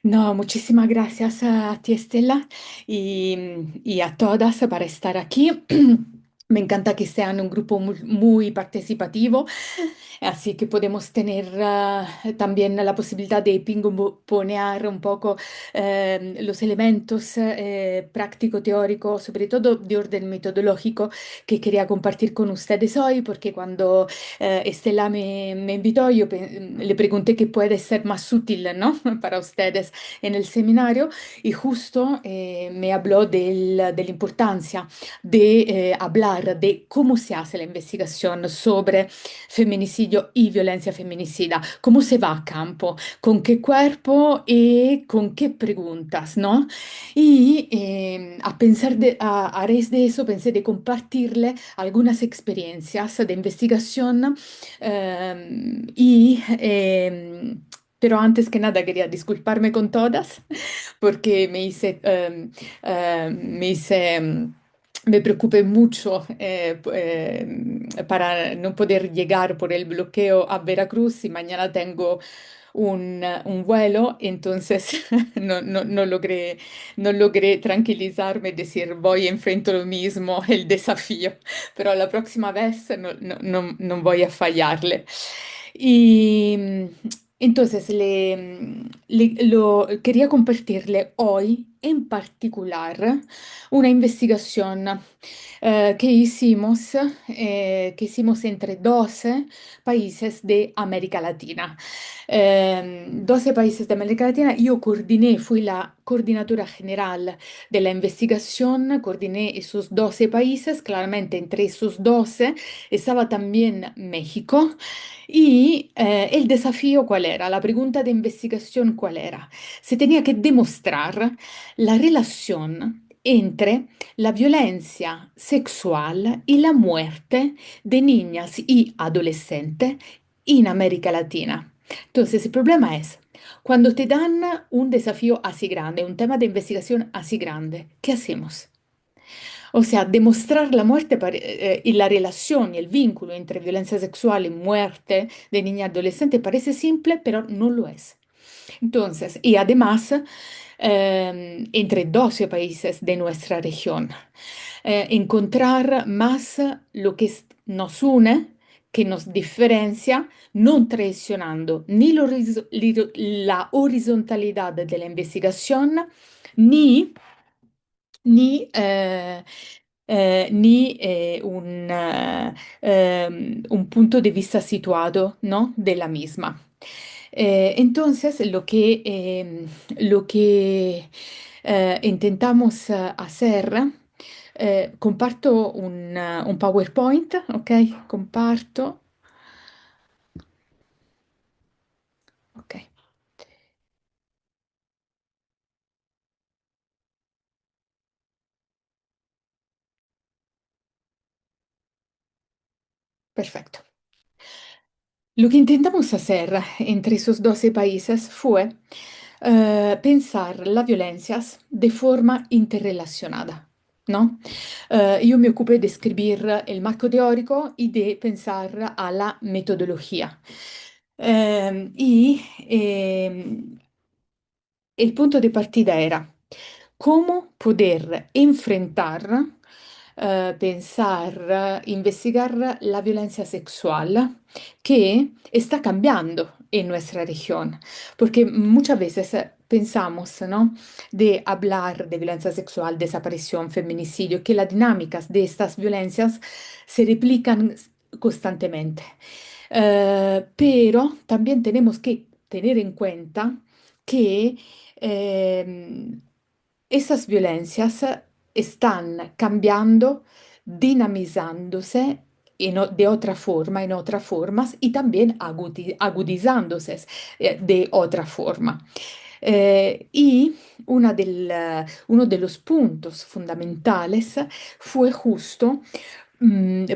No, muchísimas gracias a ti, Estela, y a todas para estar aquí. Me encanta que sean un grupo muy participativo, así que podemos tener también la posibilidad de ping-ponear un poco los elementos práctico-teóricos, sobre todo de orden metodológico, que quería compartir con ustedes hoy, porque cuando Estela me invitó, le pregunté qué puede ser más útil, ¿no? Para ustedes en el seminario, y justo me habló de la importancia de hablar de cómo se hace la investigación sobre feminicidio y violencia feminicida, cómo se va a campo, con qué cuerpo y con qué preguntas, ¿no? Y a raíz de eso pensé de compartirle algunas experiencias de investigación pero antes que nada quería disculparme con todas porque me hice, me preocupé mucho para no poder llegar por el bloqueo a Veracruz y mañana tengo un vuelo, entonces no logré tranquilizarme y decir voy, enfrento lo mismo, el desafío, pero la próxima vez no voy a fallarle. Y entonces quería compartirle hoy en particular una investigación que hicimos entre 12 países de América Latina. 12 países de América Latina, yo coordiné, fui la coordinadora general de la investigación, coordiné esos 12 países, claramente entre esos 12 estaba también México. Y el desafío, ¿cuál era? La pregunta de investigación, ¿cuál era? Se tenía que demostrar la relación entre la violencia sexual y la muerte de niñas y adolescentes en América Latina. Entonces, el problema es, cuando te dan un desafío así grande, un tema de investigación así grande, ¿qué hacemos? O sea, demostrar la muerte y la relación y el vínculo entre violencia sexual y muerte de niña y adolescente parece simple, pero no lo es. Entonces, y además, entre 12 países de nuestra región, encontrar más lo que nos une, que nos diferencia, no traicionando ni la horizontalidad de la investigación, ni ni un punto de vista situado, ¿no? De la misma. Entonces, lo que intentamos hacer, comparto un PowerPoint, ¿ok? Comparto, ok, perfecto. Lo que intentamos hacer entre esos 12 países fue pensar las violencias de forma interrelacionada, ¿no? Yo me ocupé de escribir el marco teórico y de pensar a la metodología. Y el punto de partida era cómo poder enfrentar, pensar, investigar la violencia sexual que está cambiando en nuestra región, porque muchas veces pensamos, ¿no? De hablar de violencia sexual, desaparición, feminicidio, que las dinámicas de estas violencias se replican constantemente. Pero también tenemos que tener en cuenta que eh, esas violencias están cambiando, dinamizándose de otra forma, en otras formas y también agudizándose de otra forma. Y uno de los puntos fundamentales fue justo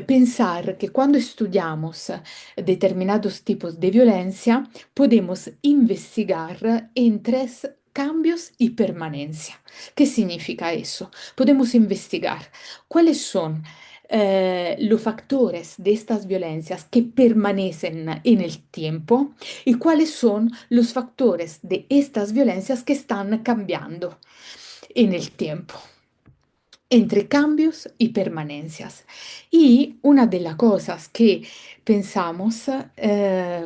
pensar que cuando estudiamos determinados tipos de violencia, podemos investigar en tres cambios y permanencia. ¿Qué significa eso? Podemos investigar cuáles son los factores de estas violencias que permanecen en el tiempo y cuáles son los factores de estas violencias que están cambiando en el tiempo, entre cambios y permanencias. Y una de las cosas que pensamos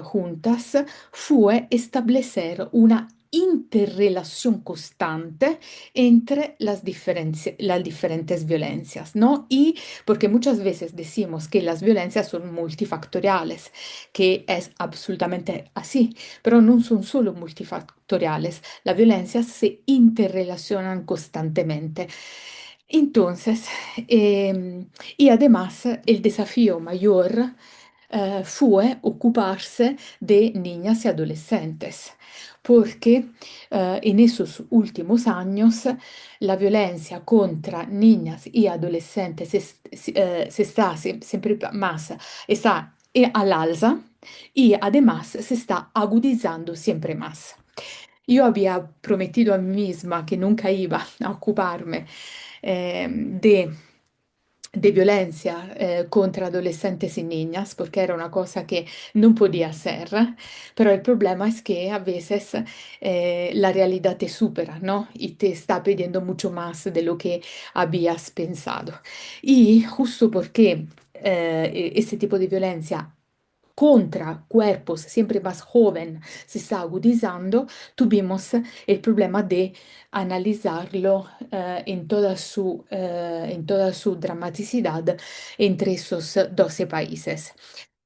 juntas fue establecer una interrelación constante entre las diferentes violencias, ¿no? Y porque muchas veces decimos que las violencias son multifactoriales, que es absolutamente así, pero no son solo multifactoriales, las violencias se interrelacionan constantemente. Entonces, y además el desafío mayor fue ocuparse de niñas y adolescentes, porque en esos últimos años la violencia contra niñas y adolescentes se está siempre más, está al alza y además se está agudizando siempre más. Yo había prometido a mí misma que nunca iba a ocuparme eh, de, de violencia contra adolescentes y niñas, porque era una cosa que no podía hacer, pero el problema es que a veces la realidad te supera, ¿no? Y te está pidiendo mucho más de lo que habías pensado. Y justo porque este tipo de violencia contra cuerpos siempre más jóvenes se está agudizando, tuvimos el problema de analizarlo en toda su dramaticidad entre esos 12 países.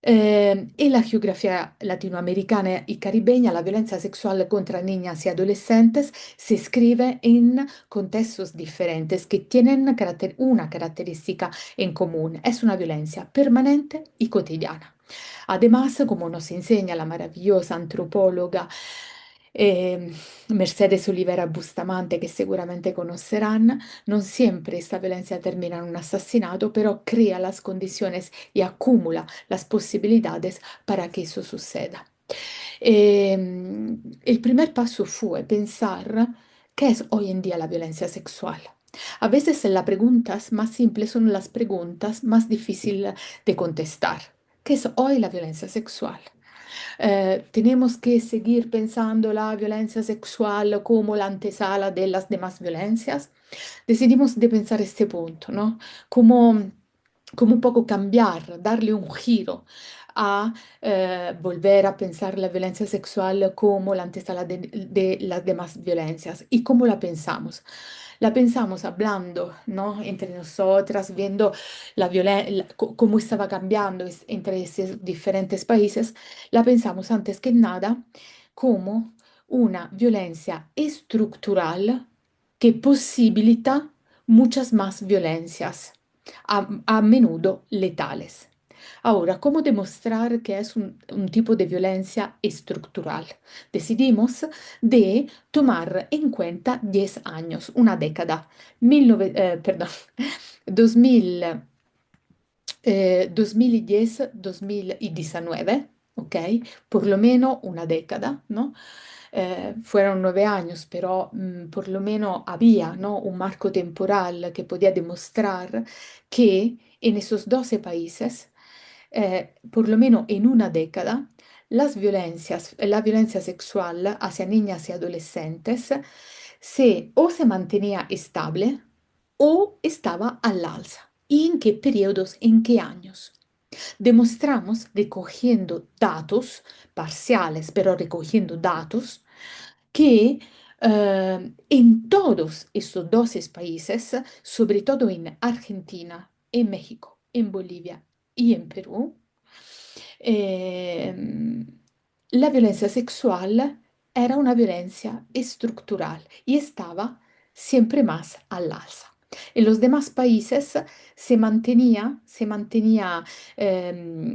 En la geografía latinoamericana y caribeña, la violencia sexual contra niñas y adolescentes se escribe en contextos diferentes que tienen una característica en común. Es una violencia permanente y cotidiana. Además, como nos enseña la maravillosa antropóloga eh, Mercedes Olivera Bustamante, que seguramente conocerán, no siempre esta violencia termina en un asesinato, pero crea las condiciones y acumula las posibilidades para que eso suceda. El primer paso fue pensar qué es hoy en día la violencia sexual. A veces las preguntas más simples son las preguntas más difíciles de contestar. ¿Qué es hoy la violencia sexual? Tenemos que seguir pensando la violencia sexual como la antesala de las demás violencias. Decidimos de pensar este punto, ¿no? Como, como un poco cambiar, darle un giro a volver a pensar la violencia sexual como la antesala de las demás violencias. ¿Y cómo la pensamos? La pensamos hablando, ¿no? Entre nosotras, viendo cómo estaba cambiando entre esos diferentes países, la pensamos antes que nada como una violencia estructural que posibilita muchas más violencias, a menudo letales. Ahora, ¿cómo demostrar que es un tipo de violencia estructural? Decidimos de tomar en cuenta 10 años, una década, perdón, 2000, 2010-2019, ¿ok? Por lo menos una década, ¿no? Fueron 9 años, pero por lo menos había, ¿no? Un marco temporal que podía demostrar que en esos 12 países, por lo menos en una década, la violencia sexual hacia niñas y adolescentes o se mantenía estable o estaba al alza. ¿Y en qué periodos, en qué años? Demostramos recogiendo datos parciales, pero recogiendo datos que en todos estos 12 países, sobre todo en Argentina, en México, en Bolivia y en Perú, eh, la violencia sexual era una violencia estructural y estaba siempre más al alza. En los demás países se mantenía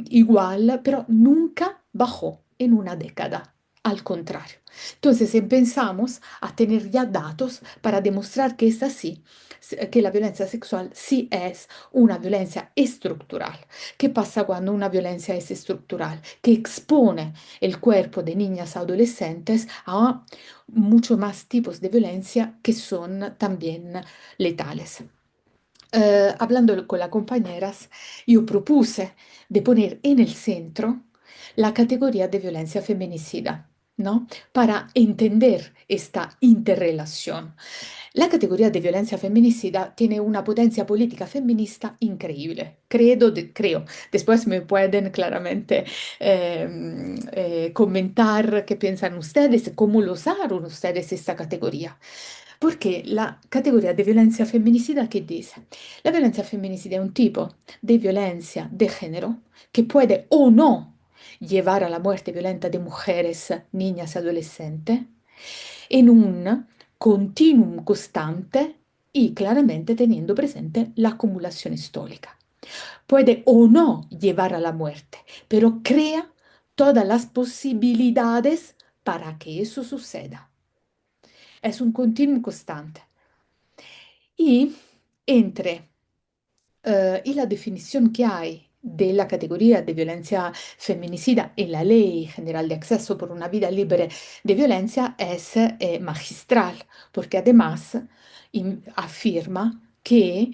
igual, pero nunca bajó en una década. Al contrario. Entonces empezamos a tener ya datos para demostrar que es así, que la violencia sexual sí es una violencia estructural. ¿Qué pasa cuando una violencia es estructural? Que expone el cuerpo de niñas adolescentes a mucho más tipos de violencia que son también letales. hablando con las compañeras, yo propuse de poner en el centro la categoría de violencia feminicida, ¿no? Para entender esta interrelación. La categoría de violencia feminicida tiene una potencia política feminista increíble, creo. Después me pueden claramente comentar qué piensan ustedes, cómo lo usaron ustedes esta categoría. Porque la categoría de violencia feminicida, ¿qué dice? La violencia feminicida es un tipo de violencia de género que puede o no llevar a la muerte violenta de mujeres, niñas y adolescentes en un continuum costante y claramente teniendo presente la acumulación histórica. Puede o no llevar a la muerte, pero crea todas las posibilidades para que eso suceda. Es un continuum constante. Y entre y la definición que hay de la categoría de violencia feminicida en la Ley General de Acceso por una Vida Libre de Violencia es magistral, porque además afirma que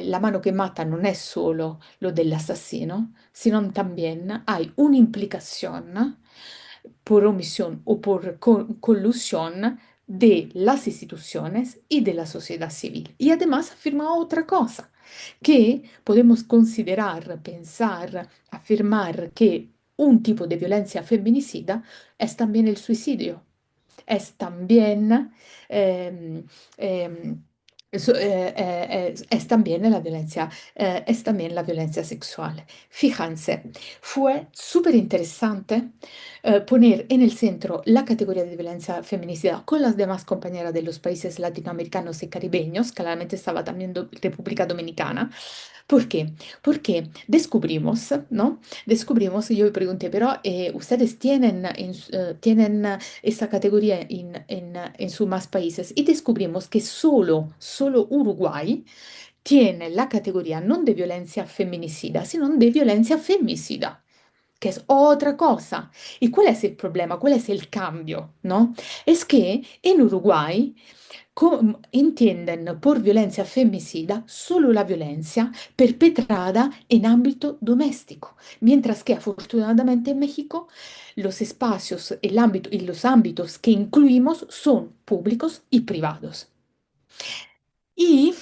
la mano que mata no es solo lo del asesino, sino también hay una implicación por omisión o por colusión de las instituciones y de la sociedad civil. Y además afirma otra cosa, que podemos considerar, pensar, afirmar que un tipo de violencia feminicida es también el suicidio, es también, em, em, es también la violencia, es también la violencia sexual. Fíjense, fue súper interesante poner en el centro la categoría de violencia feminicida con las demás compañeras de los países latinoamericanos y caribeños, claramente estaba también República Dominicana. ¿Por qué? Porque descubrimos, ¿no? Descubrimos, yo me pregunté, pero ustedes tienen, tienen esa categoría en sus más países y descubrimos que solo Uruguay tiene la categoría no de violencia feminicida, sino de violencia femicida, que es otra cosa. ¿Y cuál es el problema? ¿Cuál es el cambio? ¿No? Es que en Uruguay entienden por violencia femicida solo la violencia perpetrada en ámbito doméstico, mientras que afortunadamente en México los espacios, el ámbito y los ámbitos que incluimos son públicos y privados. Y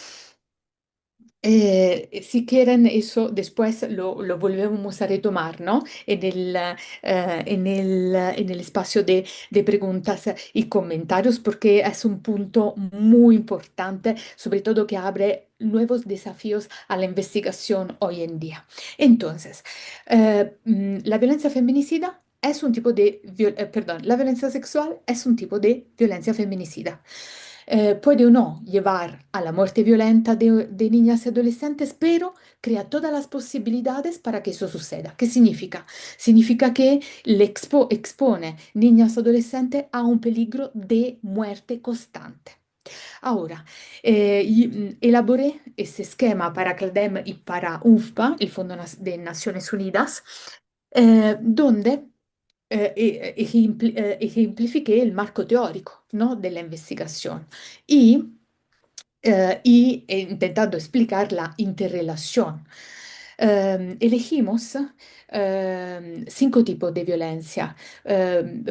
si quieren, eso después lo volvemos a retomar, ¿no? En el espacio de preguntas y comentarios, porque es un punto muy importante, sobre todo que abre nuevos desafíos a la investigación hoy en día. Entonces, la violencia feminicida es un tipo perdón, la violencia sexual es un tipo de violencia feminicida. Puede o no llevar a la muerte violenta de niñas y adolescentes, pero crea todas las posibilidades para que eso suceda. ¿Qué significa? Significa que expone niñas y adolescentes a un peligro de muerte constante. Ahora, elaboré ese esquema para CLADEM y para UNFPA, el Fondo de Naciones Unidas, donde ejemplifiqué el marco teórico, ¿no? De la investigación y, y he intentado explicar la interrelación. Elegimos cinco tipos de violencia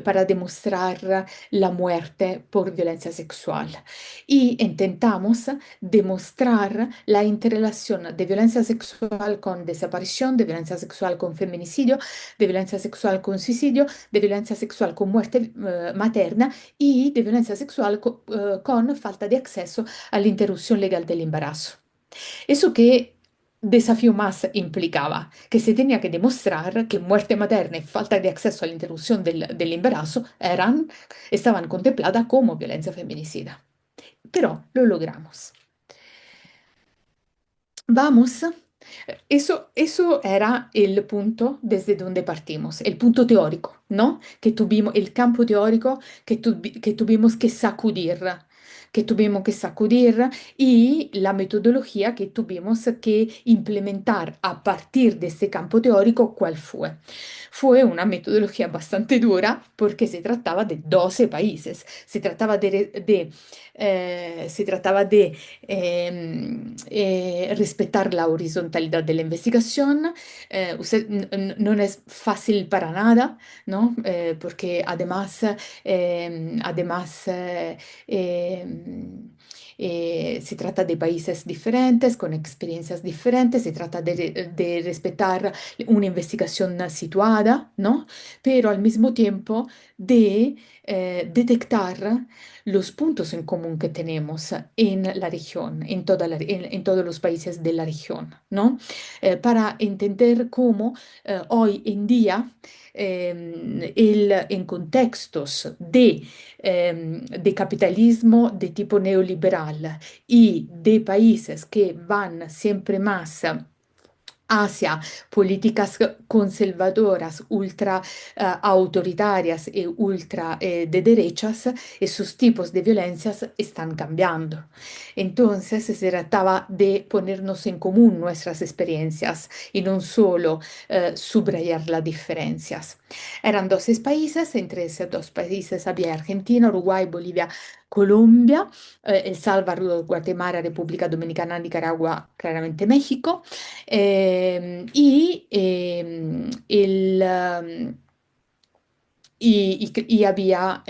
para demostrar la muerte por violencia sexual y intentamos demostrar la interrelación de violencia sexual con desaparición, de violencia sexual con feminicidio, de violencia sexual con suicidio, de violencia sexual con muerte materna y de violencia sexual con falta de acceso a la interrupción legal del embarazo. Eso que desafío más implicaba, que se tenía que demostrar que muerte materna y falta de acceso a la interrupción del embarazo estaban contempladas como violencia feminicida. Pero lo logramos. Vamos. Eso era el punto desde donde partimos, el punto teórico, ¿no? Que tuvimos, el campo teórico que tuvimos que sacudir. que tuvimos que sacudir y la metodología que tuvimos que implementar a partir de este campo teórico, ¿cuál fue? Fue una metodología bastante dura porque se trataba de 12 países, se trataba de respetar la horizontalidad de la investigación. No es fácil para nada, ¿no? Porque eh, se trata de países diferentes, con experiencias diferentes, se trata de respetar una investigación situada, ¿no? Pero al mismo tiempo de detectar los puntos en común que tenemos en la región, en todos los países de la región, ¿no? Para entender cómo hoy en día en contextos de capitalismo de tipo neoliberal y de países que van siempre más hacia políticas conservadoras, ultra autoritarias y ultra de derechas, esos tipos de violencias están cambiando. Entonces se trataba de ponernos en común nuestras experiencias y no solo subrayar las diferencias. Eran 12 países, entre esos 2 países había Argentina, Uruguay, Bolivia, Colombia, El Salvador, Guatemala, República Dominicana, Nicaragua, claramente México. Y había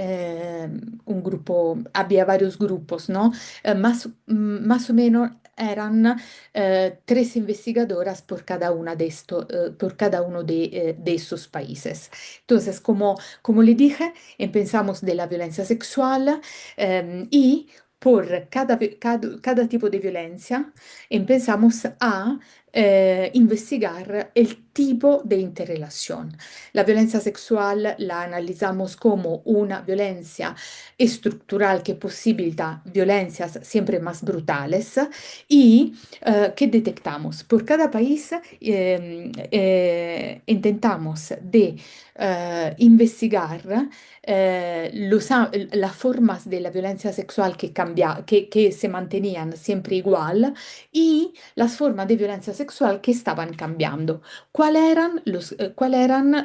había varios grupos, ¿no? Más o menos eran 3 investigadoras por cada una por cada uno de esos países. Entonces, como le dije, empezamos de la violencia sexual y por cada tipo de violencia empezamos a investigar el tipo de interrelación. La violencia sexual la analizamos como una violencia estructural que posibilita violencias siempre más brutales y que detectamos. Por cada país intentamos de investigar las formas de la violencia sexual que se mantenían siempre igual y las formas de violencia sexual que estaban cambiando. ¿Cuáles eran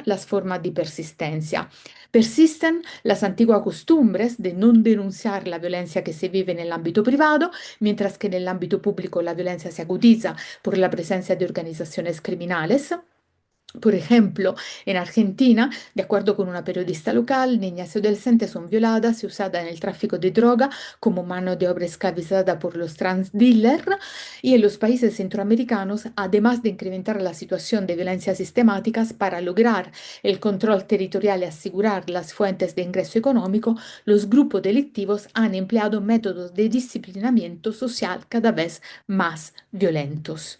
las formas de persistencia? Persisten las antiguas costumbres de no denunciar la violencia que se vive en el ámbito privado, mientras que en el ámbito público la violencia se agudiza por la presencia de organizaciones criminales. Por ejemplo, en Argentina, de acuerdo con una periodista local, niñas y adolescentes son violadas y usadas en el tráfico de droga como mano de obra esclavizada por los trans dealers. Y en los países centroamericanos, además de incrementar la situación de violencias sistemáticas para lograr el control territorial y asegurar las fuentes de ingreso económico, los grupos delictivos han empleado métodos de disciplinamiento social cada vez más violentos.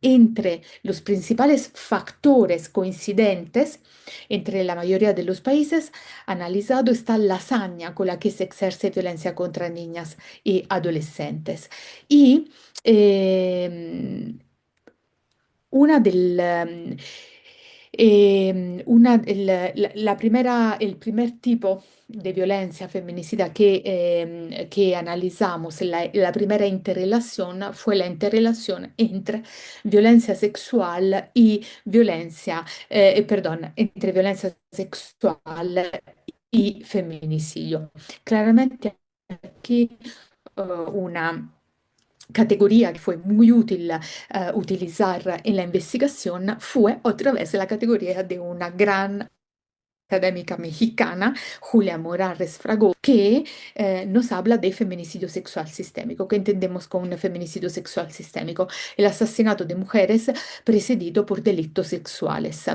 Entre los principales factores coincidentes entre la mayoría de los países analizados está la hazaña con la que se ejerce violencia contra niñas y adolescentes. Y eh, una del, el primer tipo de violencia feminicida que analizamos, la primera interrelación fue la interrelación entre violencia sexual y entre violencia sexual y feminicidio. Claramente aquí una categoría que fue muy útil utilizar en la investigación fue otra vez la categoría de una gran académica mexicana, Julia Morales Fragó, que nos habla de feminicidio sexual sistémico. ¿Qué entendemos con un feminicidio sexual sistémico? El asesinato de mujeres precedido por delitos sexuales.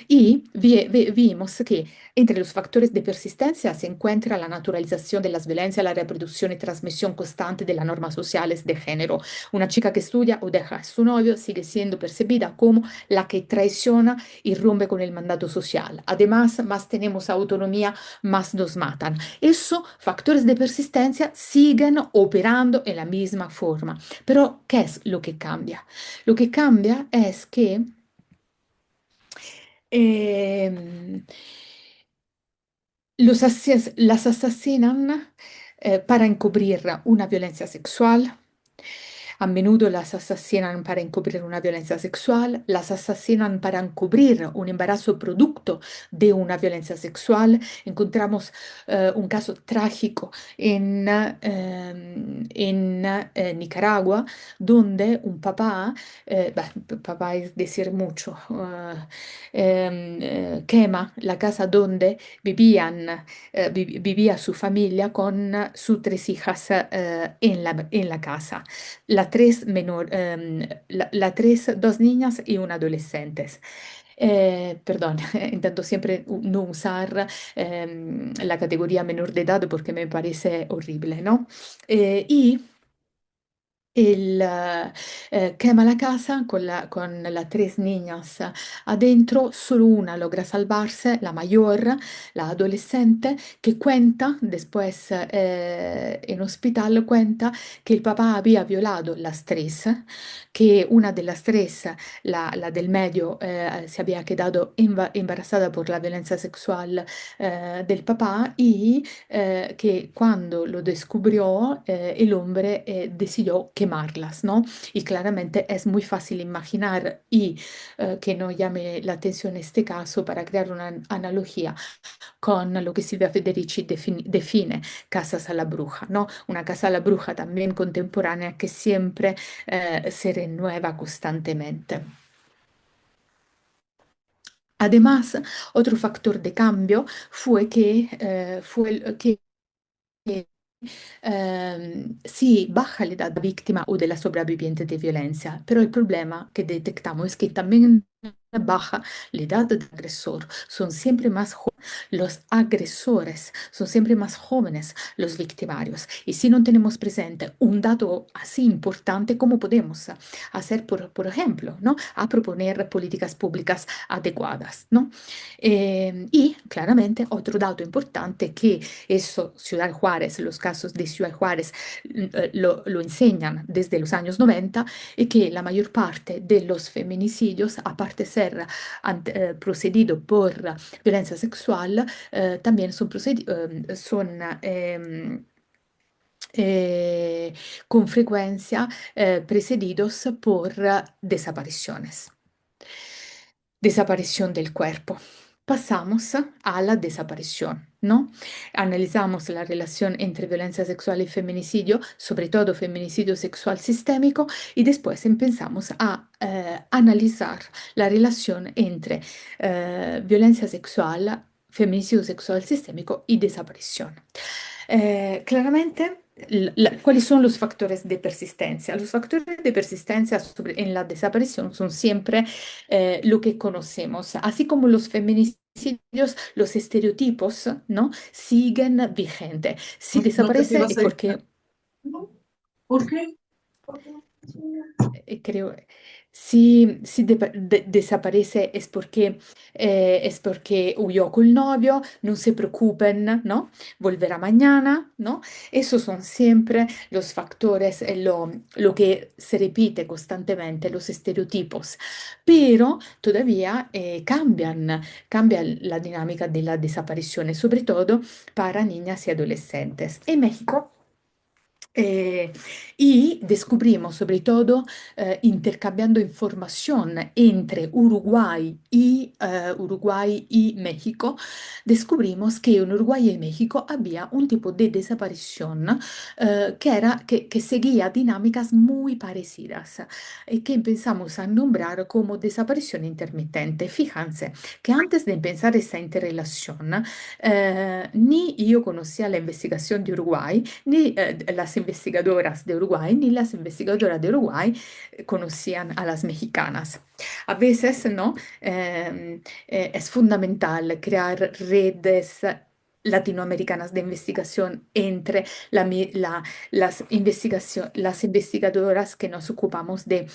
Y vimos que entre los factores de persistencia se encuentra la naturalización de las violencias, la reproducción y transmisión constante de las normas sociales de género. Una chica que estudia o deja a su novio sigue siendo percibida como la que traiciona y rompe con el mandato social. Además, más tenemos autonomía, más nos matan. Esos factores de persistencia siguen operando en la misma forma. Pero, ¿qué es lo que cambia? Lo que cambia es que em, las asesinan para encubrir una violencia sexual. A menudo las asesinan para encubrir una violencia sexual, las asesinan para encubrir un embarazo producto de una violencia sexual. Encontramos un caso trágico en Nicaragua, donde un papá, papá es decir mucho, quema la casa donde vivía su familia con sus tres hijas en la casa. La tres, dos niñas y un adolescente. Perdón, intento siempre no usar la categoría menor de edad porque me parece horrible, ¿no? Y quema la casa con las tres niñas adentro, solo una logra salvarse, la mayor, la adolescente, que cuenta después en hospital, cuenta que el papá había violado las tres, que una de las tres, la del medio, se había quedado embarazada por la violencia sexual del papá y que cuando lo descubrió el hombre decidió quemarlas, ¿no? Y claramente es muy fácil imaginar y que no llame la atención este caso para crear una analogía con lo que Silvia Federici define casas a la bruja, ¿no? Una casa a la bruja también contemporánea que siempre se renueva constantemente. Además, otro factor de cambio fue que sí, baja la edad de la víctima o de la sobreviviente de violencia, pero el problema que detectamos es que también baja la edad del agresor. Son siempre más jóvenes los agresores, son siempre más jóvenes los victimarios. Y si no tenemos presente un dato así importante, ¿cómo podemos hacer, por ejemplo, ¿no? A proponer políticas públicas adecuadas, ¿no? Y claramente otro dato importante que eso Ciudad Juárez, los casos de Ciudad Juárez lo enseñan desde los años 90 y que la mayor parte de los feminicidios, aparte de ser procedido por violencia sexual, también eh, con frecuencia precedidos por desapariciones. Desaparición del cuerpo. Pasamos a la desaparición, ¿no? Analizamos la relación entre violencia sexual y feminicidio, sobre todo feminicidio sexual sistémico, y después empezamos a analizar la relación entre violencia sexual, feminicidio sexual sistémico y desaparición. Claramente, ¿cuáles son los factores de persistencia? Los factores de persistencia en la desaparición son siempre lo que conocemos, así como los feminicidios, los estereotipos, ¿no? Siguen vigentes. Si No te desaparece ibas es a ir. porque ¿Por qué? creo, si desaparece es porque huyó con el novio, no se preocupen, ¿no? Volverá mañana, ¿no? Esos son siempre los factores, lo que se repite constantemente, los estereotipos, pero todavía cambia la dinámica de la desaparición, sobre todo para niñas y adolescentes. En México, eh, y descubrimos, sobre todo, intercambiando información entre Uruguay y México, descubrimos que en Uruguay y México había un tipo de desaparición que seguía dinámicas muy parecidas y que empezamos a nombrar como desaparición intermitente. Fíjense que antes de empezar esta interrelación, ni yo conocía la investigación de Uruguay, ni las investigadoras de Uruguay, ni las investigadoras de Uruguay conocían a las mexicanas. A veces, ¿no? Es fundamental crear redes latinoamericanas de investigación entre las investigadoras que nos ocupamos de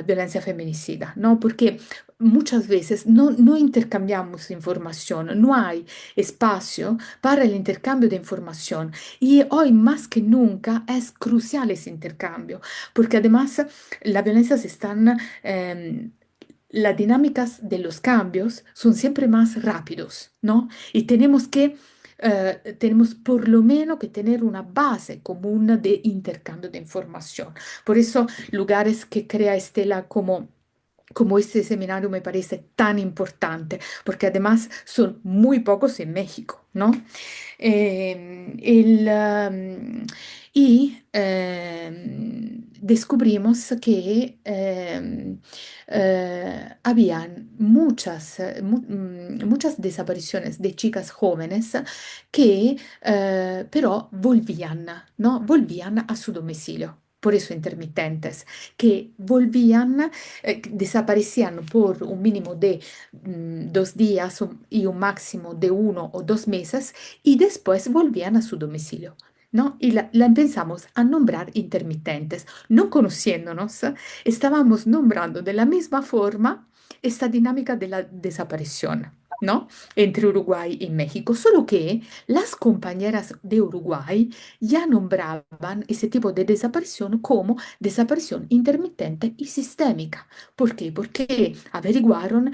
violencia feminicida, ¿no? Porque muchas veces no intercambiamos información, no hay espacio para el intercambio de información y hoy más que nunca es crucial ese intercambio, porque además la violencia se están... las dinámicas de los cambios son siempre más rápidos, ¿no? Y tenemos que tenemos por lo menos que tener una base común de intercambio de información. Por eso, lugares que crea Estela como este seminario me parece tan importante, porque además son muy pocos en México, ¿no? Descubrimos que habían muchas desapariciones de chicas jóvenes que pero volvían, ¿no? Volvían a su domicilio. Por eso intermitentes, que volvían, desaparecían por un mínimo de 2 días y un máximo de 1 o 2 meses y después volvían a su domicilio, ¿no? Y la empezamos a nombrar intermitentes. No conociéndonos, estábamos nombrando de la misma forma esta dinámica de la desaparición, ¿no? Entre Uruguay y México, solo que las compañeras de Uruguay ya nombraban ese tipo de desaparición como desaparición intermitente y sistémica. ¿Por qué? Porque averiguaron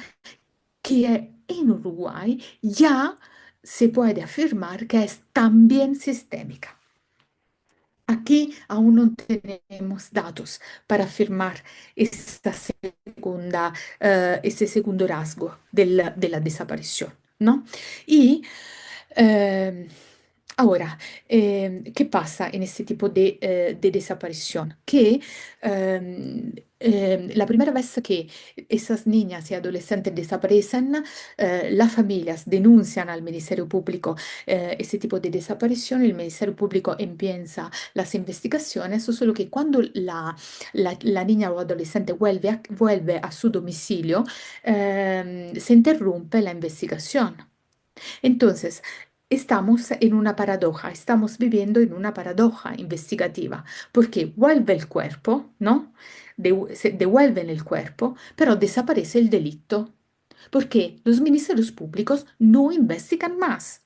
que en Uruguay ya se puede afirmar que es también sistémica. Aquí aún no tenemos datos para afirmar esta ese segundo rasgo de la desaparición, ¿no? Y eh, ahora, ¿qué pasa en este tipo de desaparición? Que la primera vez que esas niñas y adolescentes desaparecen, las familias denuncian al Ministerio Público ese tipo de desaparición, el Ministerio Público empieza las investigaciones, solo que cuando la niña o adolescente vuelve a su domicilio, se interrumpe la investigación. Entonces, estamos en una paradoja, estamos viviendo en una paradoja investigativa, porque vuelve el cuerpo, ¿no? Se devuelven el cuerpo, pero desaparece el delito, porque los ministerios públicos no investigan más.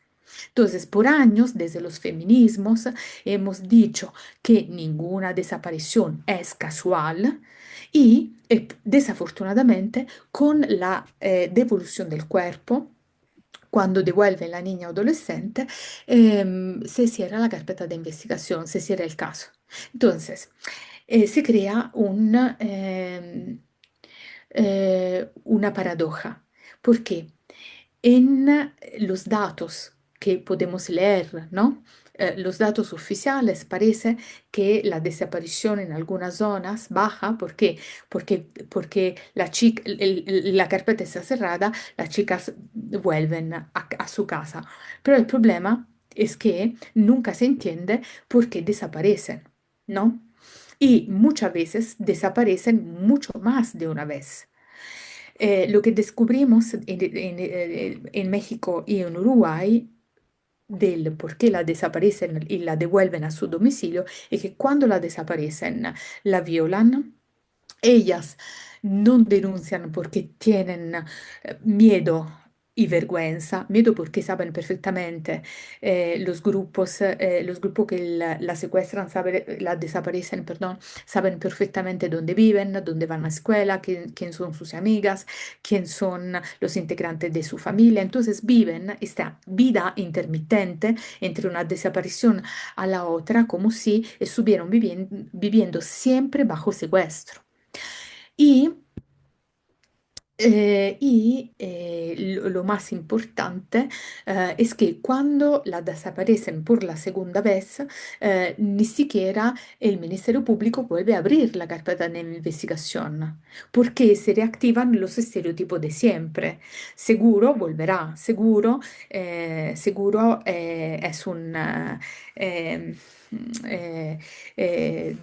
Entonces, por años, desde los feminismos, hemos dicho que ninguna desaparición es casual y, desafortunadamente, con la devolución del cuerpo, cuando devuelven la niña adolescente, se cierra la carpeta de investigación, se cierra el caso. Entonces, se crea una paradoja, porque en los datos que podemos leer, ¿no? Los datos oficiales parece que la desaparición en algunas zonas baja. ¿Por qué? Porque la carpeta está cerrada, las chicas vuelven a su casa. Pero el problema es que nunca se entiende por qué desaparecen, ¿no? Y muchas veces desaparecen mucho más de una vez. Lo que descubrimos en México y en Uruguay del por qué la desaparecen y la devuelven a su domicilio es que cuando la desaparecen, la violan. Ellas no denuncian porque tienen miedo y vergüenza, miedo porque saben perfectamente los grupos que la secuestran, la desaparecen, perdón, saben perfectamente dónde viven, dónde van a escuela, quién son sus amigas, quién son los integrantes de su familia. Entonces viven esta vida intermitente entre una desaparición a la otra como si estuvieran viviendo siempre bajo secuestro. Y, lo más importante es que cuando la desaparecen por la segunda vez, ni siquiera el Ministerio Público vuelve a abrir la carpeta de investigación, porque se reactivan los estereotipos de siempre. Seguro volverá, seguro es un... eh, eh,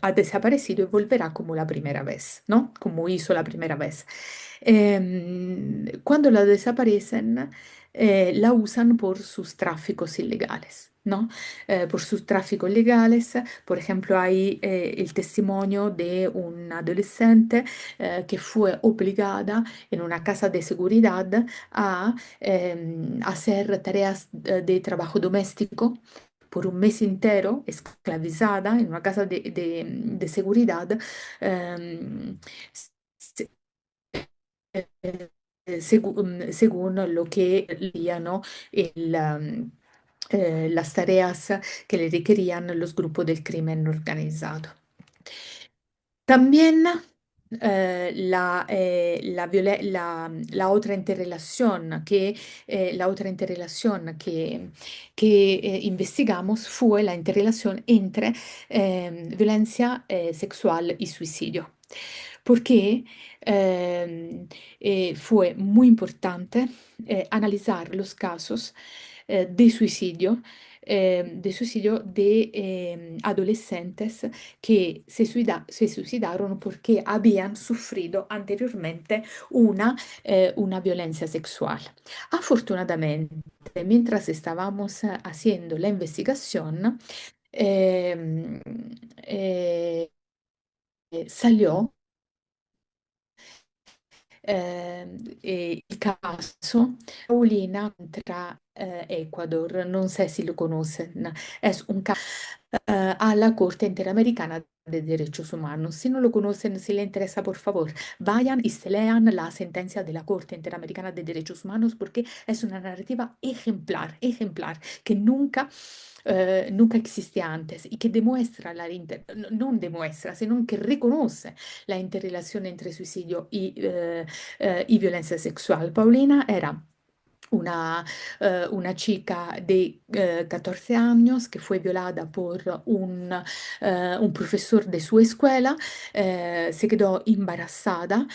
ha desaparecido y volverá como la primera vez, ¿no? Como hizo la primera vez. Cuando la desaparecen, la usan por sus tráficos ilegales. ¿No? Por sus tráficos ilegales, por ejemplo, hay el testimonio de un adolescente que fue obligada en una casa de seguridad a hacer tareas de trabajo doméstico por un mes entero, esclavizada en una casa de seguridad. em, se- según lo que leían las tareas que le requerían los grupos del crimen organizado. También la otra interrelación que investigamos fue la interrelación entre violencia sexual y suicidio, porque fue muy importante analizar los casos de suicidio de adolescentes que se suicidaron porque habían sufrido anteriormente una violencia sexual. Afortunadamente, mientras estábamos haciendo la investigación, ehm, eh, salió il caso Paulina contra Ecuador, non sé si lo conocen, es un caso a la Corte Interamericana de Derechos Humanos. Si no lo conocen, si le interesa, por favor, vayan y se lean la sentencia de la Corte Interamericana de Derechos Humanos porque es una narrativa ejemplar, ejemplar, que nunca existía antes y que demuestra non demuestra, sino que reconoce la interrelación entre suicidio y violencia sexual. Paulina era una chica de 14 años que fue violada por un profesor de su escuela, se quedó embarazada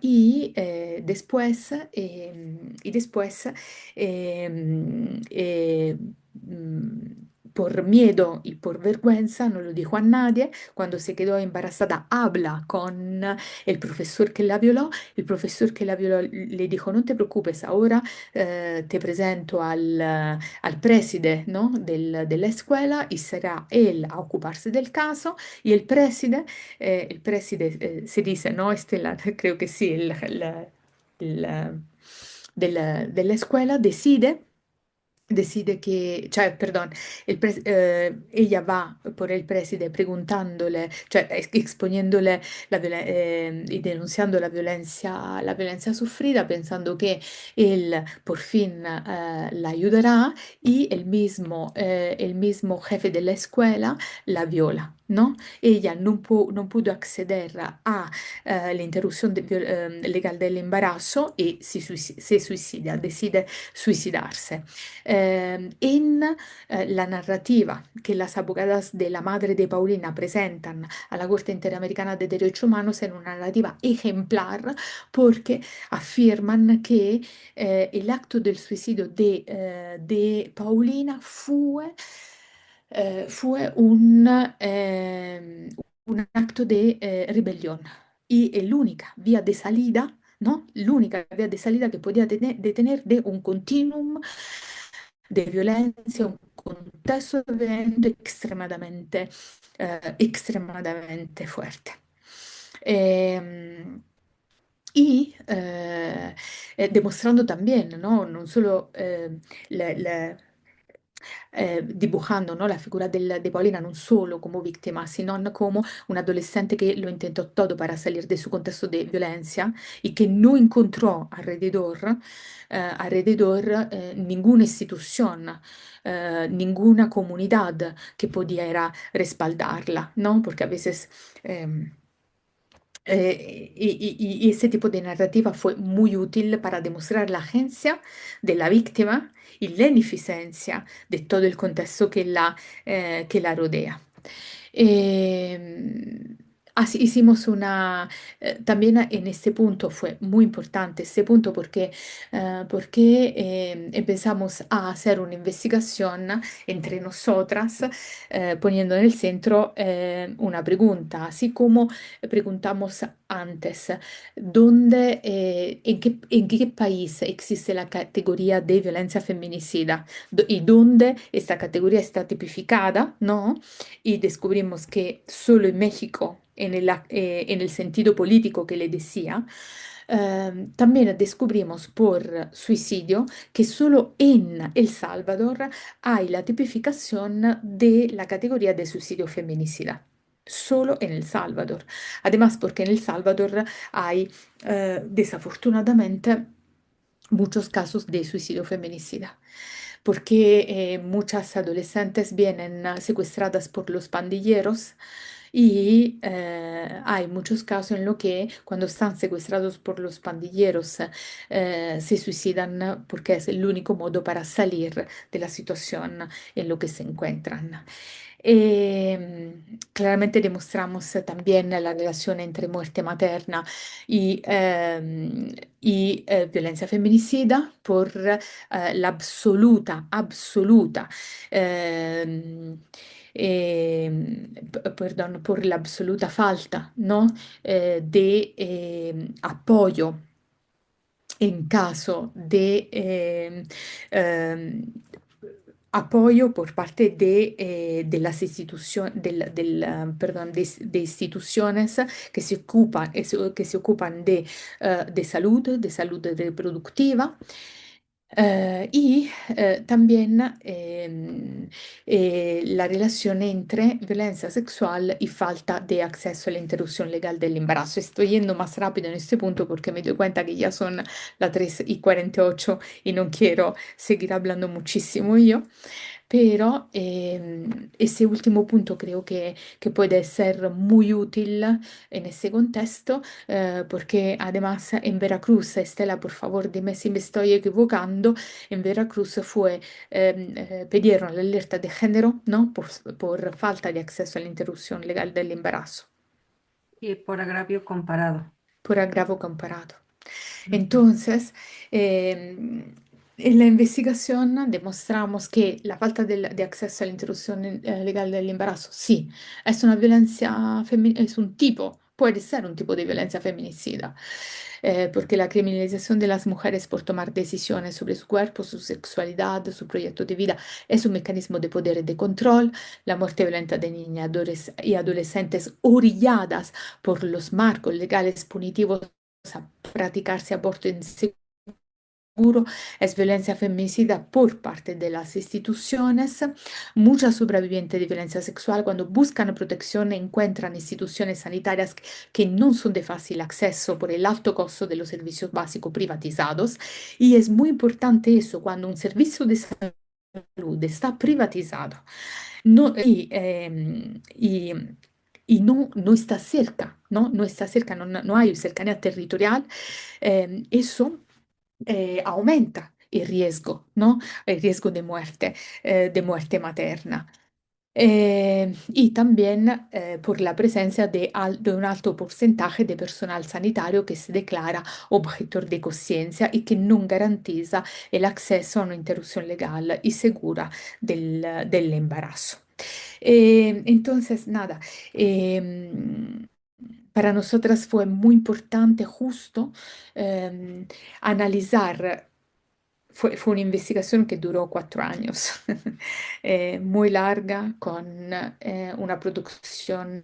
y después por miedo y por vergüenza no lo dijo a nadie. Cuando se quedó embarazada, habla con el profesor que la violó. El profesor que la violó le dijo, no te preocupes, ahora te presento al preside, ¿no? de la escuela y será él a ocuparse del caso. Y el preside se dice, ¿no? Estela, creo que sí, el- della escuela decide que, cioè, perdón, ella va por el preside preguntándole, cioè exponiéndole y denunciando la violencia sufrida, pensando que él por fin la ayudará y el mismo jefe de la escuela la viola, ¿no? Ella non pudo acceder la interruzione legal dell'imbarazzo e si suicida, decide suicidarse. En la narrativa que las abogadas de la madre de Paulina presentan a la Corte Interamericana de Derechos Humanos es una narrativa ejemplar porque afirman que el acto del suicidio de Paulina fue un acto de rebelión y es l'unica vía de salida, ¿no? L'unica vía de salida que podía detener de un continuum de violencia, un contesto violento extremadamente fuerte. Ehm, Demostrando también, ¿no? Non solo dibujando, ¿no? La figura de Paulina non solo como víctima, sino como un adolescente que lo intentó todo para salir de su contexto de violencia y que no encontró alrededor ninguna institución, ninguna comunidad que pudiera respaldarla, ¿no? Porque a veces em, y ese tipo de narrativa fue muy útil para demostrar la agencia de la víctima y la ineficiencia de todo el contexto que la rodea. Eh, Así hicimos también en este punto fue muy importante este punto porque empezamos a hacer una investigación entre nosotras, poniendo en el centro una pregunta, así como preguntamos antes, ¿en qué país existe la categoría de violencia feminicida? ¿Y dónde esta categoría está tipificada, ¿no? Y descubrimos que solo en México, en el sentido político que le decía, también descubrimos por suicidio que solo en El Salvador hay la tipificación de la categoría de suicidio feminicida. solo en El Salvador. Además, porque en El Salvador hay desafortunadamente muchos casos de suicidio feminicida, porque muchas adolescentes vienen secuestradas por los pandilleros y hay muchos casos en los que cuando están secuestrados por los pandilleros se suicidan porque es el único modo para salir de la situación en la que se encuentran. Claramente demostramos también la relación entre muerte materna y violencia feminicida por la absoluta, ehm, perdón, por la absoluta falta, ¿no? De apoyo en caso de ehm, apoyo por parte de las instituciones, perdón, de instituciones que se ocupan de salud reproductiva. Y también la relación entre violencia sexual y falta de acceso a la interrupción legal del embarazo. Estoy yendo más rápido en este punto porque me doy cuenta que ya son las 3:48 y no quiero seguir hablando muchísimo yo. Pero ese último punto creo que puede ser muy útil en ese contexto, porque además en Veracruz, Estela, por favor, dime si me estoy equivocando, en Veracruz pidieron la alerta de género, ¿no? Por falta de acceso a la interrupción legal del embarazo, Y por agravio comparado. por agravo comparado. Ujú. Entonces, eh, en la investigación demostramos que la falta de acceso a la interrupción legal del embarazo, sí, es una violencia es un tipo, puede ser un tipo de violencia feminicida, porque la criminalización de las mujeres por tomar decisiones sobre su cuerpo, su sexualidad, su proyecto de vida es un mecanismo de poder y de control. La muerte violenta de niñas y adolescentes orilladas por los marcos legales punitivos a praticarse aborto inseguro es violencia feminicida por parte de las instituciones. Muchas sobrevivientes de violencia sexual cuando buscan protección encuentran instituciones sanitarias que no son de fácil acceso por el alto costo de los servicios básicos privatizados. Y es muy importante eso, cuando un servicio de salud está privatizado no, y no está cerca, ¿no? No está cerca, no hay cercanía territorial, eso aumenta el riesgo, ¿no? El riesgo de muerte materna. Y también por la presencia de un alto porcentaje de personal sanitario que se declara objetor de conciencia y que no garantiza el acceso a una interrupción legal y segura del embarazo. Entonces, nada, em, para nosotras fue muy importante justo em, analizar. Fue una investigación que duró 4 años, muy larga, con una producción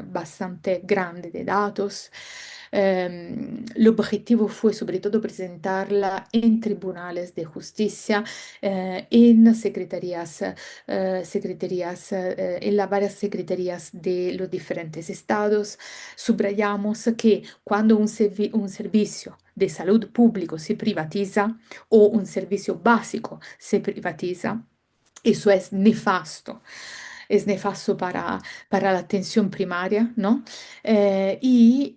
bastante grande de datos. El objetivo fue sobre todo presentarla en tribunales de justicia, en en las varias secretarías de los diferentes estados. Subrayamos que cuando un servicio de salud público se privatiza, o un servicio básico se privatiza, eso es nefasto para la atención primaria, ¿no? Y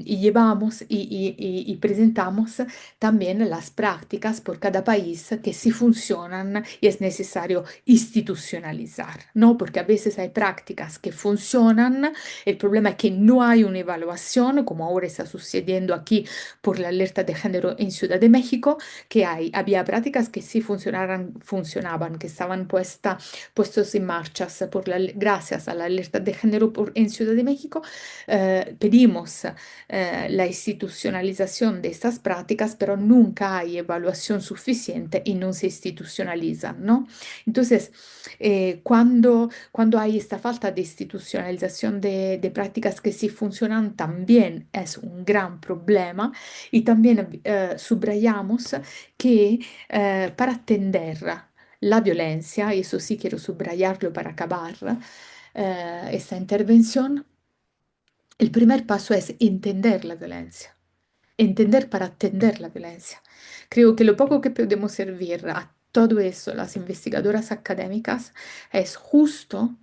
llevamos y presentamos también las prácticas por cada país que sí funcionan y es necesario institucionalizar, ¿no? Porque a veces hay prácticas que funcionan, el problema es que no hay una evaluación, como ahora está sucediendo aquí por la alerta de género en Ciudad de México, que había prácticas que sí funcionaban, que estaban puestos en marcha gracias a la alerta de género en Ciudad de México. Pedimos la institucionalización de estas prácticas, pero nunca hay evaluación suficiente y no se institucionalizan, ¿no? Entonces, cuando hay esta falta de institucionalización de prácticas que sí funcionan, también es un gran problema. Y también subrayamos que para atender la violencia, y eso sí quiero subrayarlo para acabar, esta intervención, el primer paso es entender la violencia, entender para atender la violencia. Creo que lo poco que podemos servir a todo eso, las investigadoras académicas, es justo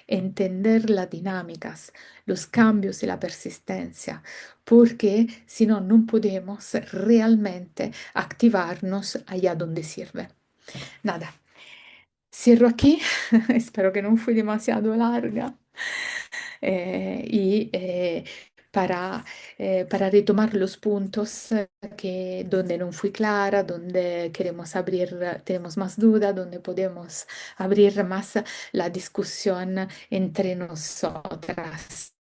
entender las dinámicas, los cambios y la persistencia, porque si no, no podemos realmente activarnos allá donde sirve. Nada, cierro aquí, espero que no fui demasiado larga. Y para retomar los puntos donde no fui clara, donde queremos abrir, tenemos más duda, donde podemos abrir más la discusión entre nosotras.